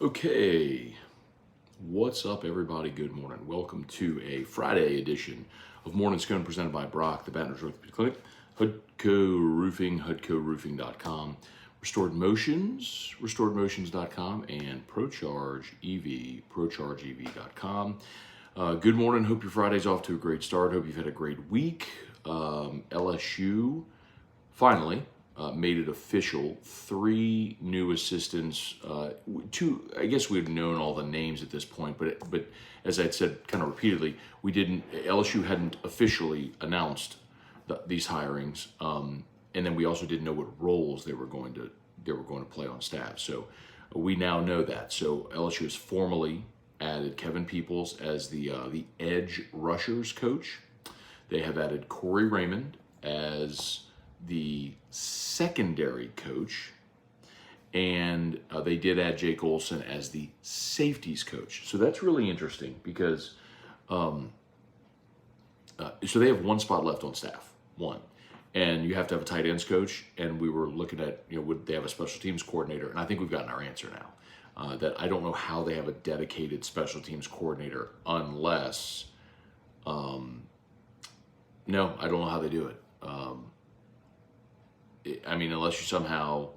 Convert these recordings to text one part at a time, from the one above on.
Okay, what's up, everybody? Good morning. Welcome to a Friday edition of Morning Scone presented by Brock, the Baton Rouge Orthopedic Clinic, Hudco Roofing, HudcoRoofing.com, Restored Motions, RestoredMotions.com, and ProCharge EV, ProChargeEV.com. Good morning. Hope your Friday's off to a great start. Hope you've had a great week. LSU finally made it official. 3 new assistants. Two, I guess we've known all the names at this point, but as I said kind of repeatedly, we didn't. LSU hadn't officially announced these hirings, and then we also didn't know what roles they were going to play on staff. So we now know that. So LSU has formally added Kevin Peoples as the edge rushers coach. They have added Corey Raymond as the secondary coach, and they did add Jake Olson as the safeties coach. So that's really interesting because so they have one spot left on staff, and you have to have a tight ends coach. And we were looking at, would they have a special teams coordinator? And I think we've gotten our answer now. That I don't know how they have a dedicated special teams coordinator unless, no, I don't know how they do it. Unless you somehow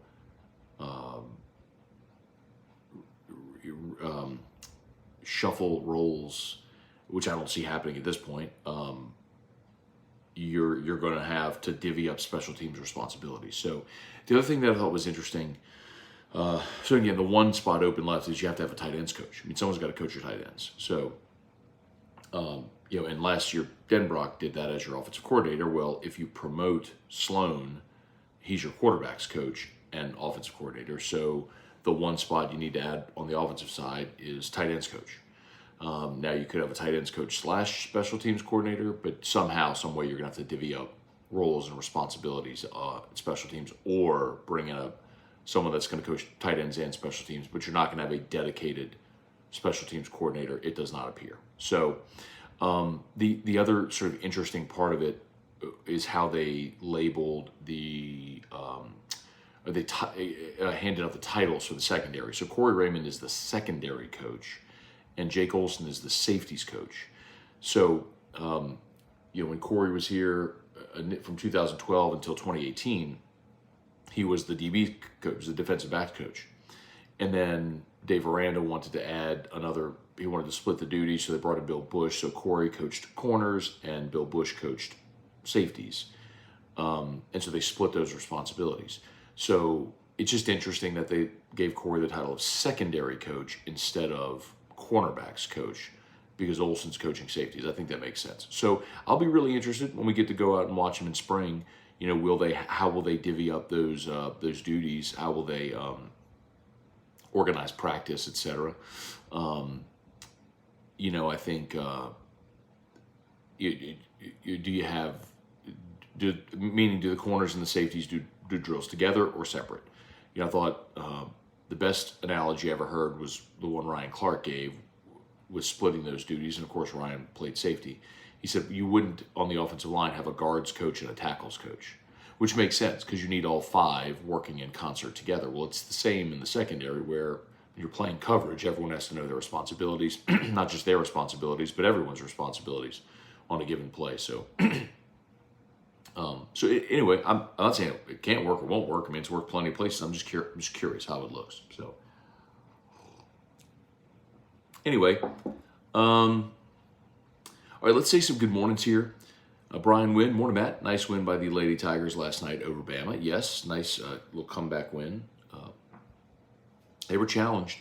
shuffle roles, which I don't see happening at this point. You're going to have to divvy up special teams responsibilities. So the other thing that I thought was interesting. So again, the one spot open left is you have to have a tight ends coach. Someone's got to coach your tight ends. So and last year Denbrock did that as your offensive coordinator. Well, if you promote Sloan, he's your quarterback's coach and offensive coordinator. So the one spot you need to add on the offensive side is tight ends coach. Now you could have a tight ends coach / special teams coordinator, but somehow, some way, you're gonna have to divvy up roles and responsibilities at special teams, or bring in someone that's going to coach tight ends and special teams. But you're not going to have a dedicated special teams coordinator. It does not appear. So the other sort of interesting part of it is how they labeled handed out the titles for the secondary. So Corey Raymond is the secondary coach, and Jake Olson is the safeties coach. So when Corey was here from 2012 until 2018, he was the DB coach, the defensive backs coach, and then Dave Aranda wanted to add another. He wanted to split the duties, so they brought in Bill Bush. So Corey coached corners, and Bill Bush coached safeties, and so they split those responsibilities. So it's just interesting that they gave Corey the title of secondary coach instead of cornerbacks coach, because Olson's coaching safeties. I think that makes sense. So I'll be really interested when we get to go out and watch him in spring. How will they divvy up those duties? How will they organize practice, etc.? I think do the corners and the safeties do drills together or separate? I thought the best analogy I ever heard was the one Ryan Clark gave, with splitting those duties. And of course, Ryan played safety. He said you wouldn't, on the offensive line, have a guards coach and a tackles coach, which makes sense because you need all 5 working in concert together. Well, it's the same in the secondary, where you're playing coverage. Everyone has to know their responsibilities, not just their responsibilities, but everyone's responsibilities on a given play. So, anyway, I'm not saying it can't work or won't work. It's worked plenty of places. I'm just curious how it looks. So, anyway, all right, let's say some good mornings here. Brian Wynn, morning, Matt. Nice win by the Lady Tigers last night over Bama. Yes, nice little comeback win. They were challenged.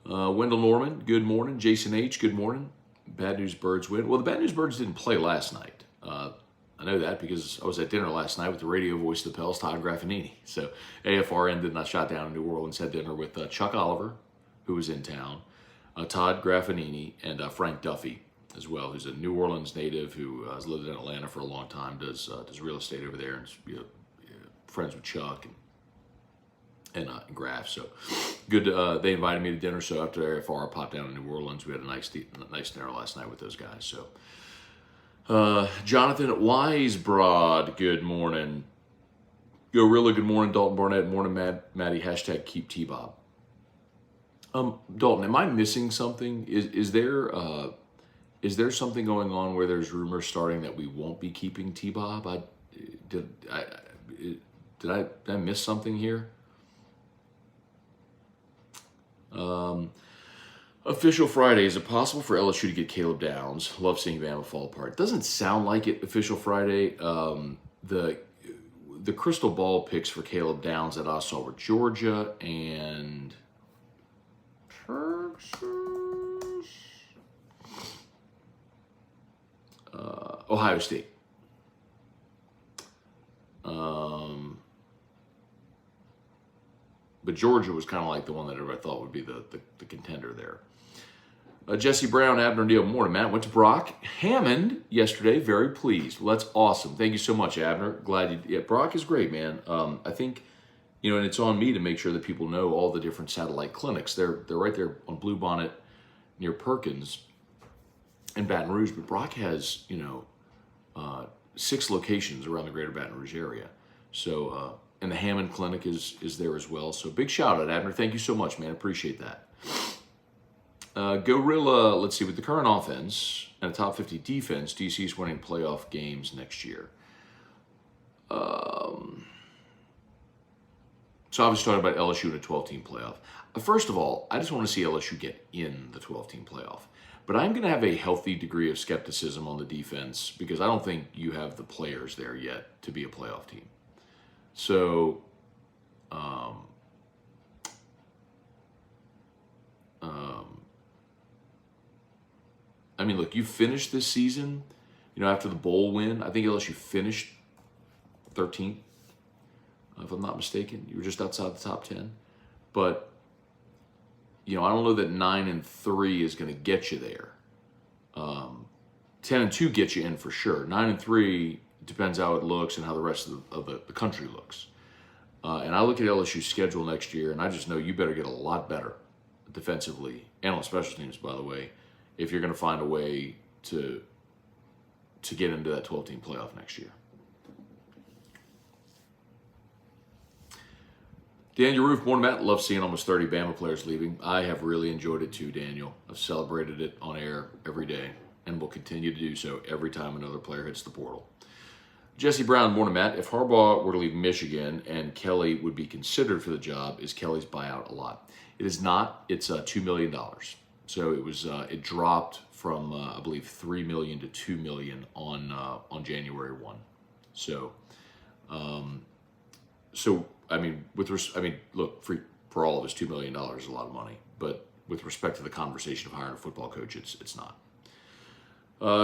Wendell Norman, good morning. Jason H., good morning. Bad News Birds win. Well, the Bad News Birds didn't play last night. I know that because I was at dinner last night with the radio voice of the Pels, Todd Graffinini. So AFRN did not shot down in New Orleans, had dinner with Chuck Oliver, who was in town, Todd Graffinini, and Frank Duffy as well, who's a New Orleans native who has lived in Atlanta for a long time, does real estate over there, and is friends with Chuck and Graf. So good. They invited me to dinner, so after AFR, I popped down to New Orleans. We had a nice dinner last night with those guys. So Jonathan Wisebroad, good morning. Gorilla, good morning. Dalton Barnett, morning, Maddie. Hashtag keep T-Bob. Dalton, am I missing something? Is there something going on where there's rumors starting that we won't be keeping T-Bob? Did I did I miss something here? Official Friday. Is it possible for LSU to get Caleb Downs? Love seeing Bama fall apart. Doesn't sound like it. Official Friday. The crystal ball picks for Caleb Downs that I saw were Georgia and Ohio State. But Georgia was kind of like the one that everybody thought would be the contender there. Jesse Brown, Abner Neal, morning, Matt. Went to Brock Hammond yesterday. Very pleased. Well, that's awesome. Thank you so much, Abner. Glad you. Yeah, Brock is great, man. I think, and it's on me to make sure that people know all the different satellite clinics. They're right there on Bluebonnet near Perkins in Baton Rouge. But Brock has 6 locations around the greater Baton Rouge area. So and the Hammond Clinic is there as well. So big shout out, Abner. Thank you so much, man. Appreciate that. Gorilla, let's see, with the current offense and a top 50 defense, do you see us winning playoff games next year? So obviously talking about LSU in a 12-team playoff. First of all, I just want to see LSU get in the 12-team playoff. But I'm going to have a healthy degree of skepticism on the defense because I don't think you have the players there yet to be a playoff team. So, I mean, look, you finished this season, after the bowl win. I think LSU finished 13th, if I'm not mistaken. You were just outside the top 10. But, I don't know that 9-3 is going to get you there. 10-2 gets you in for sure. 9-3 depends how it looks and how the rest of the country looks. And I look at LSU's schedule next year, and I just know you better get a lot better defensively and on special teams, by the way, if you're going to find a way to get into that 12-team playoff next year. Daniel Roof, morning, Matt. Love seeing almost 30 Bama players leaving. I have really enjoyed it too, Daniel. I've celebrated it on air every day and will continue to do so every time another player hits the portal. Jesse Brown, morning, Matt. If Harbaugh were to leave Michigan and Kelly would be considered for the job, is Kelly's buyout a lot? It is not. It's $2 million. So it dropped from I believe $3 million to $2 million on January 1. So, look, for all of us, $2 million is a lot of money. But with respect to the conversation of hiring a football coach, it's not.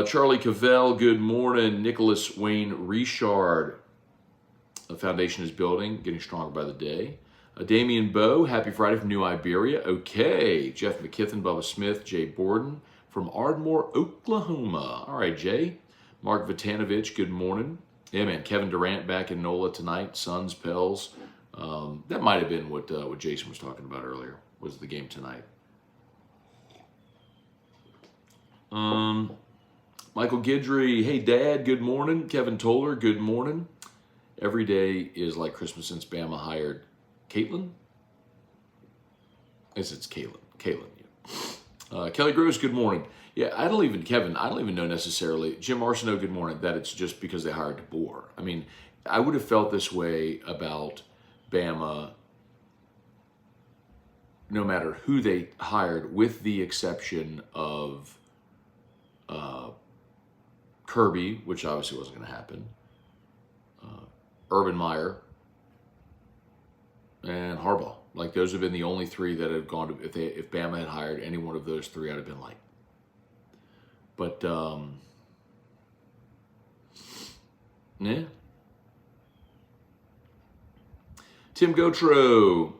Charlie Cavell, good morning. Nicholas Wayne Richard, the foundation is building, getting stronger by the day. Damian Bowe, happy Friday from New Iberia. Okay. Jeff McKithen, Bubba Smith, Jay Borden from Ardmore, Oklahoma. All right, Jay. Mark Vitanovich, good morning. Yeah, man. Kevin Durant back in NOLA tonight. Suns, Pels. That might have been what Jason was talking about earlier, was the game tonight. Michael Guidry, hey, Dad, good morning. Kevin Toller, good morning. Every day is like Christmas since Bama hired Caitlin? I guess it's Caitlin. Yeah. Kelly Gross, good morning. Yeah, I don't even know necessarily. Jim Arsenault, good morning, that it's just because they hired DeBoer. I mean, I would have felt this way about Bama no matter who they hired, with the exception of Kirby, which obviously wasn't going to happen, Urban Meyer, and Harbaugh. Like, those have been the only three that have gone to, if Bama had hired any one of those three, I'd have been like. But, yeah. Tim Gotro,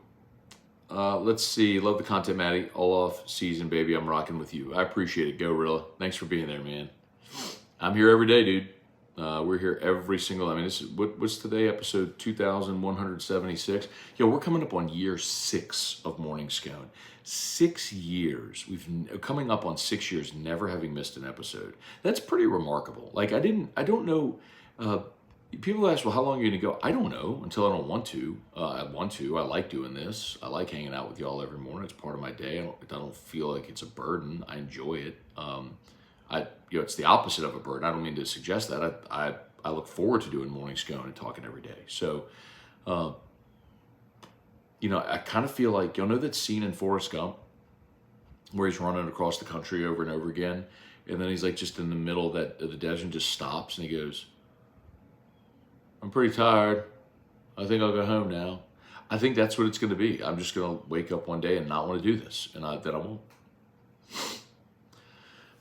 let's see. Love the content, Matty. All off season, baby. I'm rocking with you. I appreciate it, Gorilla. Thanks for being there, man. I'm here every day, dude. We're here every single. I mean, this is what's today? Episode 2176. Yo, we're coming up on year 6 of Morning Scone. 6 years. We've coming up on 6 years, never having missed an episode. That's pretty remarkable. Like, I don't know. People ask, well, how long are you going to go? I don't know until I don't want to. I want to. I like doing this. I like hanging out with y'all every morning. It's part of my day. I don't feel like it's a burden. I enjoy it. It's the opposite of a burden. I don't mean to suggest that. I look forward to doing morning scone and talking every day. So, I kind of feel like, you'll know that scene in Forrest Gump where he's running across the country over and over again. And then he's like just in the middle of the desert and just stops and he goes, I'm pretty tired. I think I'll go home now. I think that's what it's going to be. I'm just going to wake up one day and not want to do this. And that I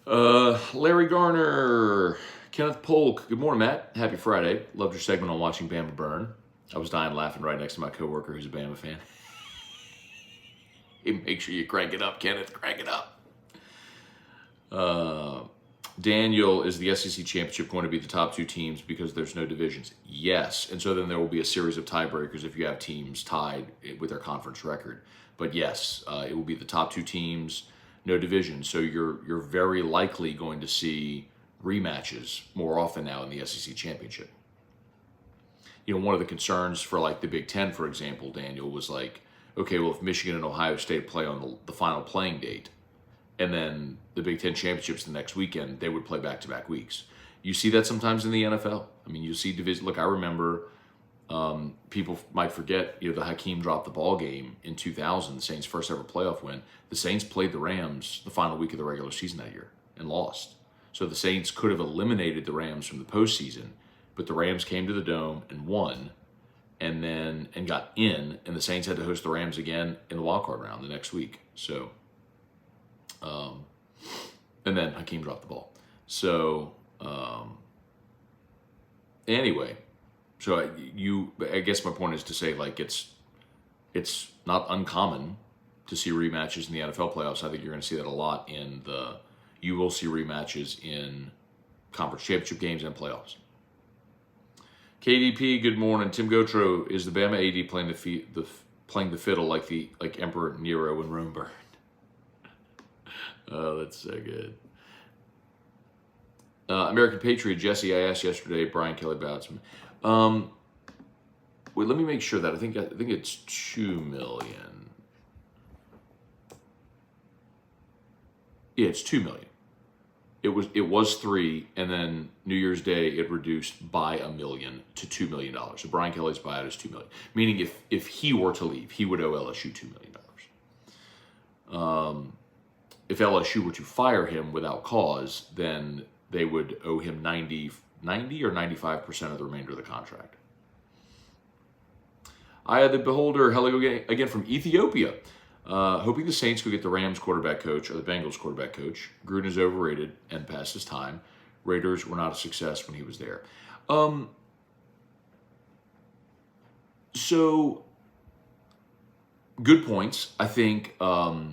won't. Larry Garner, Kenneth Polk. Good morning, Matt. Happy Friday. Loved your segment on watching Bama burn. I was dying laughing right next to my coworker who's a Bama fan. Hey, make sure you crank it up, Kenneth. Crank it up. Daniel, is the SEC championship going to be the top two teams because there's no divisions? Yes. And so then there will be a series of tiebreakers if you have teams tied with their conference record. But yes, it will be the top two teams, no divisions. So you're very likely going to see rematches more often now in the SEC championship. One of the concerns for like the Big Ten, for example, Daniel, was like, okay, well, if Michigan and Ohio State play on the final playing date, and then the Big Ten championships the next weekend, they would play back-to-back weeks. You see that sometimes in the NFL. I mean, you see division. Look, I remember people might forget, the Hakeem dropped the ball game in 2000, the Saints' first ever playoff win. The Saints played the Rams the final week of the regular season that year and lost. So the Saints could have eliminated the Rams from the postseason, but the Rams came to the Dome and won, and got in, and the Saints had to host the Rams again in the wild-card round the next week. So. And then Hakeem dropped the ball. So, anyway, so I guess my point is to say, like, it's not uncommon to see rematches in the NFL playoffs. I think you're going to see that a lot you will see rematches in conference championship games and playoffs. KDP, good morning. Tim Gotro, is the Bama AD playing the fiddle like Emperor Nero when Rome burned? Oh, that's so good. American Patriot, Jesse, I asked yesterday, Brian Kelly Boutsman. Wait, let me make sure that I think it's 2 million. Yeah, it's 2 million. It was 3, and then New Year's Day it reduced by $1 million to $2 million. So Brian Kelly's buyout is $2 million. Meaning if he were to leave, he would owe LSU $2 million. If LSU were to fire him without cause, then they would owe him 90 or 95% of the remainder of the contract. Aya the Beholder, hello again from Ethiopia. Hoping the Saints could get the Rams quarterback coach or the Bengals quarterback coach. Gruden is overrated and past his time. Raiders were not a success when he was there. So, good points. I think I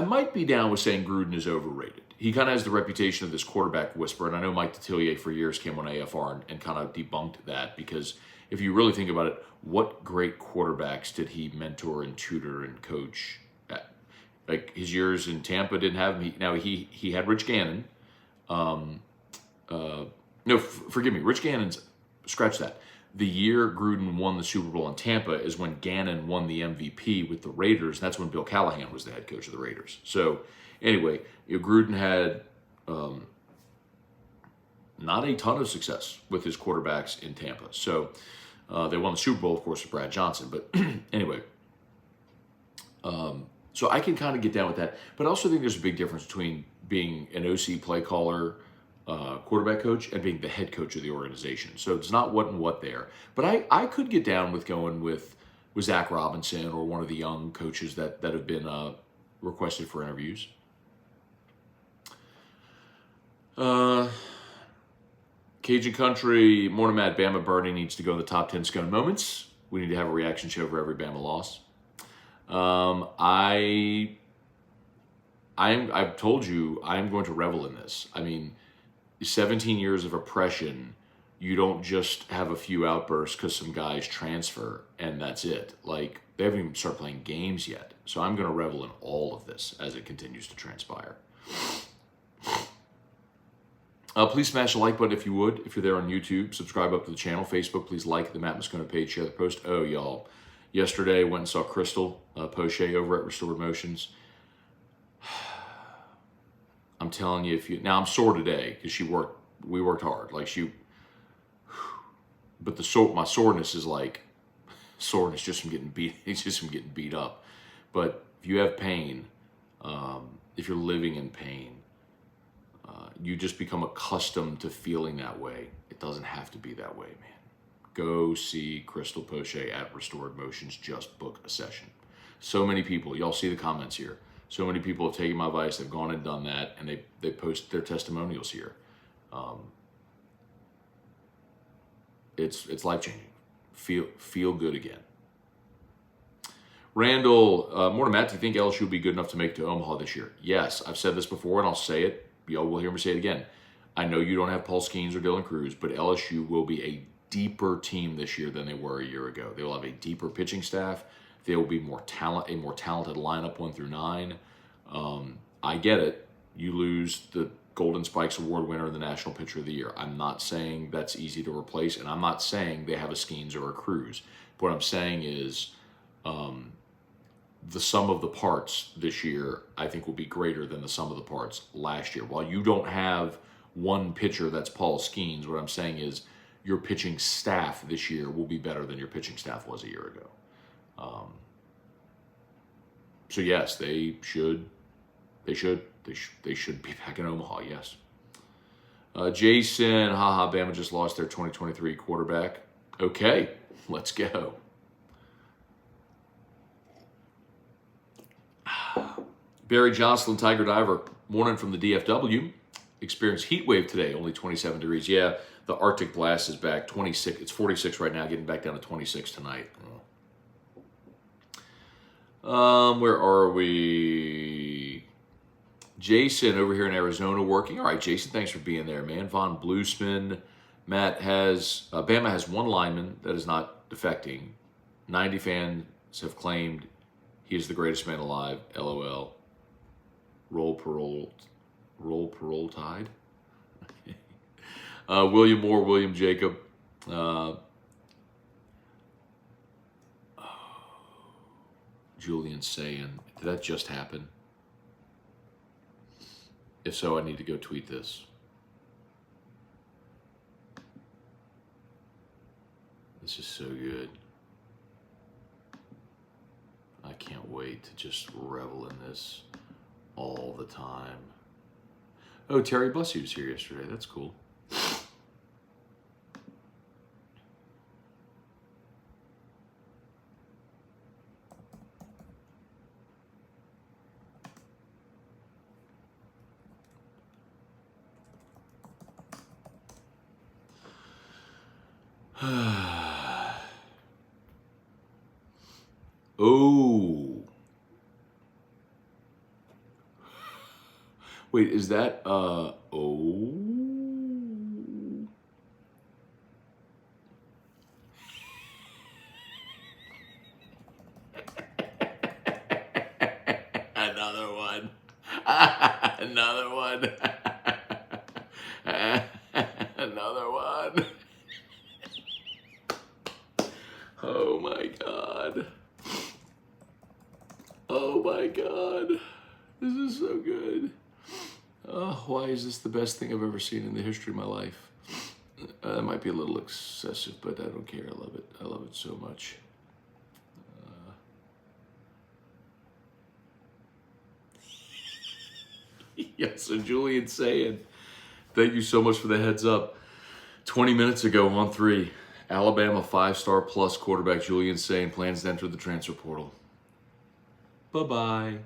might be down with saying Gruden is overrated. He kind of has the reputation of this quarterback whisperer, and I know Mike Detillier for years came on AFR and kind of debunked that, because if you really think about it, what great quarterbacks did he mentor and tutor and coach at? Like, his years in Tampa didn't have him. He had Rich Gannon. Forgive me, Rich Gannon's, scratch that. The year Gruden won the Super Bowl in Tampa is when Gannon won the MVP with the Raiders. That's when Bill Callahan was the head coach of the Raiders. So, anyway, Gruden had not a ton of success with his quarterbacks in Tampa. So, they won the Super Bowl, of course, with Brad Johnson. But anyway, so I can kind of get down with that. But I also think there's a big difference between being an OC play caller, quarterback coach, and being the head coach of the organization. So it's not what and what there. But I could get down with going with Zach Robinson or one of the young coaches that have been requested for interviews. Cajun Country, morning Matt, Bama Bernie needs to go in the top 10 Scone moments. We need to have a reaction show for every Bama loss. I've told you I'm going to revel in this. I mean, 17 years of oppression, you don't just have a few outbursts because some guys transfer and that's it. Like, they haven't even started playing games yet. So I'm going to revel in all of this as it continues to transpire. Please smash the like button if you would. If you're there on YouTube, subscribe up to the channel. Facebook, please like the Matt Moscona page, share the post. Oh, y'all. Yesterday, went and saw Crystal Poche over at Restored Motions. I'm telling you, now I'm sore today because we worked hard. But my soreness is like soreness just from getting beat. It's just from getting beat up. But if you have pain, if you're living in pain, you just become accustomed to feeling that way. It doesn't have to be that way, man. Go see Crystal Poche at Restored Motions. Just book a session. So many people, y'all see the comments here. So many people have taken my advice. They've gone and done that, and they post their testimonials here. It's life changing. Feel good again. Randall, morning, Matt. Do you think LSU will be good enough to make it to Omaha this year? Yes, I've said this before, and I'll say it. Y'all will hear me say it again. I know you don't have Paul Skeens or Dylan Cruz, but LSU will be a deeper team this year than they were a year ago. They will have a deeper pitching staff. They will be a more talented lineup 1 through 9. I get it. You lose the Golden Spikes Award winner and the National Pitcher of the Year. I'm not saying that's easy to replace, and I'm not saying they have a Skeens or a Cruz. What I'm saying is the sum of the parts this year, I think, will be greater than the sum of the parts last year. While you don't have one pitcher that's Paul Skeens, what I'm saying is your pitching staff this year will be better than your pitching staff was a year ago. So yes, they should be back in Omaha. Yes. Jason, haha, Bama just lost their 2023 quarterback. Okay, let's go. Barry Jocelyn, Tiger Diver, morning from the DFW. Experienced heat wave today, only 27 degrees. Yeah, the Arctic blast is back. 26. It's 46 right now, getting back down to 26 tonight. Where are we? Jason over here in Arizona working. All right, Jason, thanks for being there, man. Von Bluesman. Matt has, Bama has one lineman that is not defecting. 90 fans have claimed he is the greatest man alive. LOL. Roll parole tide. William Moore, William Jacob. Julian saying, did that just happen? If so, I need to go tweet this. This is so good. I can't wait to just revel in this all the time. Oh, Terry Bussey was here yesterday. That's cool. Oh. Wait, is that, oh. Another one. Another one. Another one. Oh my God. Oh my God. This is so good. Oh, why is this the best thing I've ever seen in the history of my life? That might be a little excessive, but I don't care. I love it. I love it so much. Yeah, so Julian's saying, thank you so much for the heads up. 20 minutes ago on 3, Alabama 5-star plus quarterback Julian saying plans to enter the transfer portal. Bye-bye.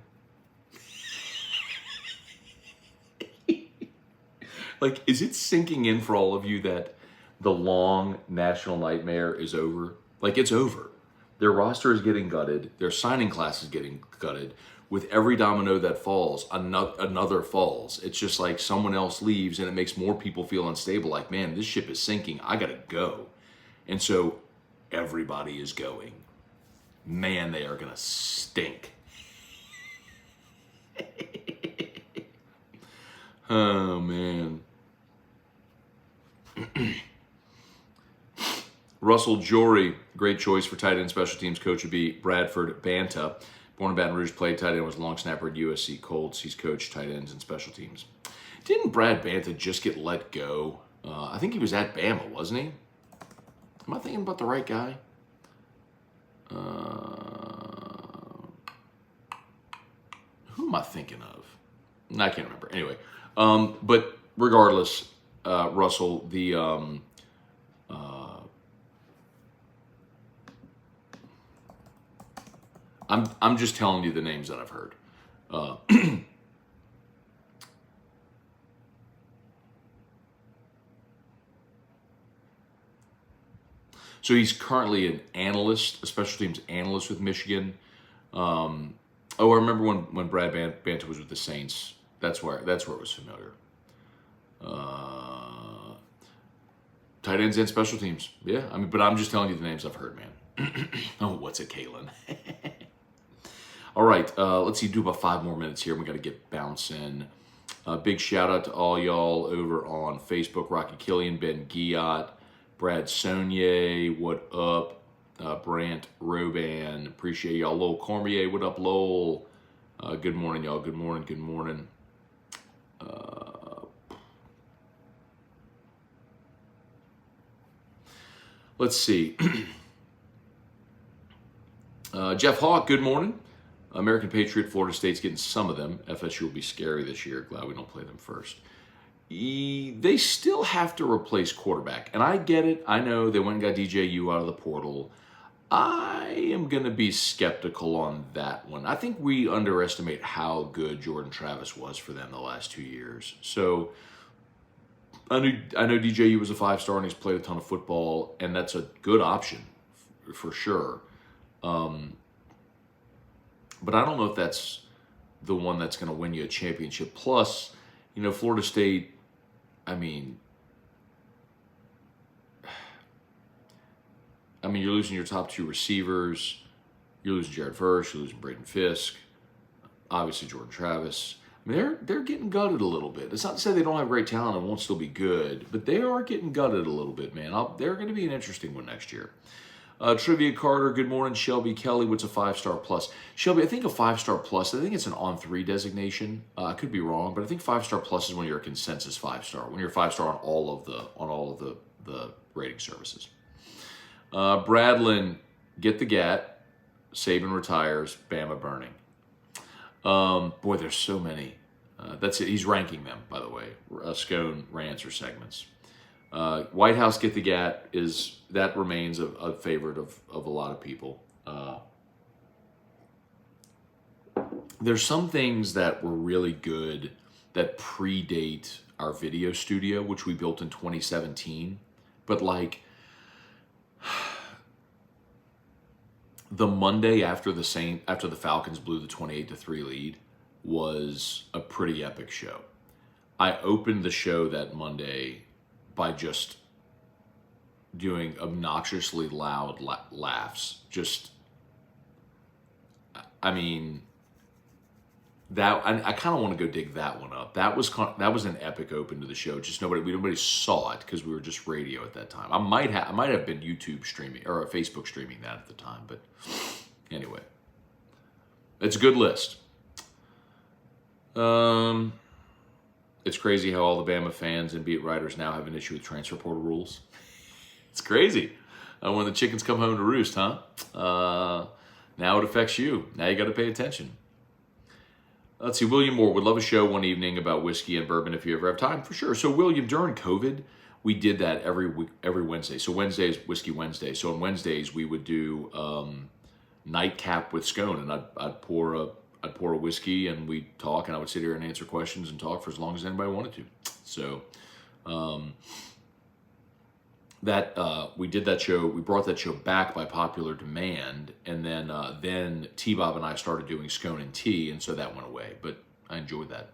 Like, is it sinking in for all of you that the long national nightmare is over? Like, it's over. Their roster is getting gutted. Their signing class is getting gutted. With every domino that falls, another falls. It's just like someone else leaves, and it makes more people feel unstable. Like, man, this ship is sinking. I gotta go. And so everybody is going. Man, they are gonna stink. Oh, man. Russell Jory, great choice for tight end special teams coach would be Bradford Banta. Born in Baton Rouge, played tight end, was a long snapper at USC Colts. He's coached tight ends and special teams. Didn't Brad Banta just get let go? I think he was at Bama, wasn't he? Am I thinking about the right guy? Who am I thinking of? I can't remember. Anyway, but regardless, Russell, I'm just telling you the names that I've heard. So he's currently an analyst, a special teams analyst with Michigan. I remember when Brad Banta was with the Saints. That's where it was familiar. Tight ends and special teams. Yeah, I mean, but I'm just telling you the names I've heard, man. Oh, what's it, Kalen? All right, let's see. Do about 5 more minutes here. We got to get bouncing. Big shout out to all y'all over on Facebook. Rocky Killian, Ben Giat, Brad Sonier, what up? Brant Roban, appreciate y'all. Lowell Cormier, what up, Lowell? Good morning, y'all. Good morning. Good morning. Let's see. Jeff Hawk, good morning. American Patriot, Florida State's getting some of them. FSU will be scary this year. Glad we don't play them first. They still have to replace quarterback. And I get it. I know they went and got DJU out of the portal. I am going to be skeptical on that one. I think we underestimate how good Jordan Travis was for them the last 2 years. So I know DJU was a 5-star and he's played a ton of football, and that's a good option for sure. But I don't know if that's the one that's going to win you a championship. Plus, Florida State, I mean, you're losing your top 2 receivers. You're losing Jared Verse. You're losing Braden Fisk. Obviously, Jordan Travis. I mean, they're getting gutted a little bit. It's not to say they don't have great talent and won't still be good, but they are getting gutted a little bit, man. They're going to be an interesting one next year. Trivia Carter, good morning. Shelby Kelly, what's a 5-star plus? Shelby, I think a 5-star plus, I think it's an on-3 designation. I could be wrong, but I think 5-star plus is when you're a consensus 5-star, when you're 5-star on all of the rating services. Bradlin, get the GAT. Saban retires. Bama burning. Boy, there's so many. That's it. He's ranking them, by the way. Scone rants or segments. White House get the GAT that remains a favorite of a lot of people. There's some things that were really good that predate our video studio, which we built in 2017. But like the Monday after the Falcons blew the 28-3 lead was a pretty epic show. I opened the show that Monday by just doing obnoxiously loud laughs. I kind of want to go dig that one up. That was an epic open to the show. Just nobody saw it because we were just radio at that time. I might have been YouTube streaming or Facebook streaming that at the time, but anyway, it's a good list. It's crazy how all the Bama fans and beat writers now have an issue with transfer portal rules. It's crazy. When the chickens come home to roost, huh? Now it affects you. Now you got to pay attention. Let's see. William Moore would love a show one evening about whiskey and bourbon if you ever have time. For sure. So William, during COVID, we did that every Wednesday. So Wednesday is Whiskey Wednesday. So on Wednesdays we would do nightcap with Scone, and I'd pour a whiskey and we'd talk, and I would sit here and answer questions and talk for as long as anybody wanted to. So we did that show. We brought that show back by popular demand, and then T-Bob and I started doing Scone and Tea, and so that went away. But I enjoyed that.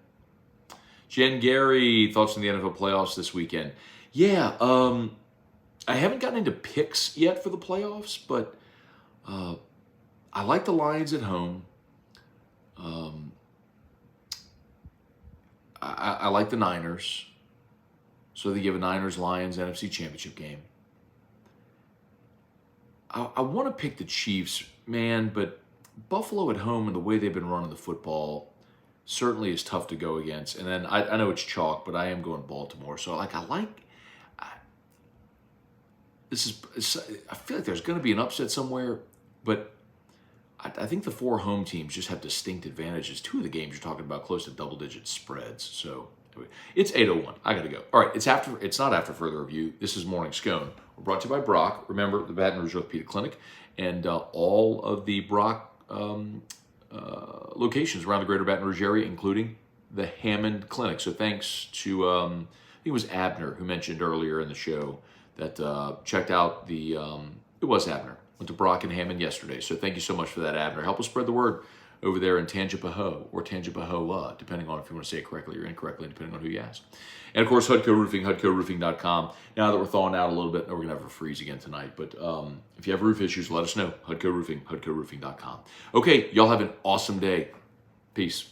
Jen Gary, thoughts on the NFL playoffs this weekend? Yeah, I haven't gotten into picks yet for the playoffs, but I like the Lions at home. I like the Niners. So they give a Niners-Lions NFC Championship game. I want to pick the Chiefs, man, but Buffalo at home and the way they've been running the football certainly is tough to go against. And then I know it's chalk, but I am going Baltimore. So I feel like there's going to be an upset somewhere, but I think the 4 home teams just have distinct advantages. 2 of the games you're talking about close to double-digit spreads. So it's 8:01. I got to go. All right, it's not after further review. This is Morning Scone. We're brought to you by Brock. Remember, the Baton Rouge Orthopedic Clinic and all of the Brock locations around the greater Baton Rouge area, including the Hammond Clinic. So thanks to, I think it was Abner who mentioned earlier in the show that checked out the, it was Abner. Went to Brock and Hammond yesterday. So thank you so much for that, Abner. Help us spread the word over there in Tangipahoa or Tangipahoa, depending on if you want to say it correctly or incorrectly, depending on who you ask. And of course, Hudco Roofing, HudcoRoofing.com. Now that we're thawing out a little bit, we're going to have a freeze again tonight. But if you have roof issues, let us know. Hudco Roofing, HudcoRoofing.com. Okay, y'all have an awesome day. Peace.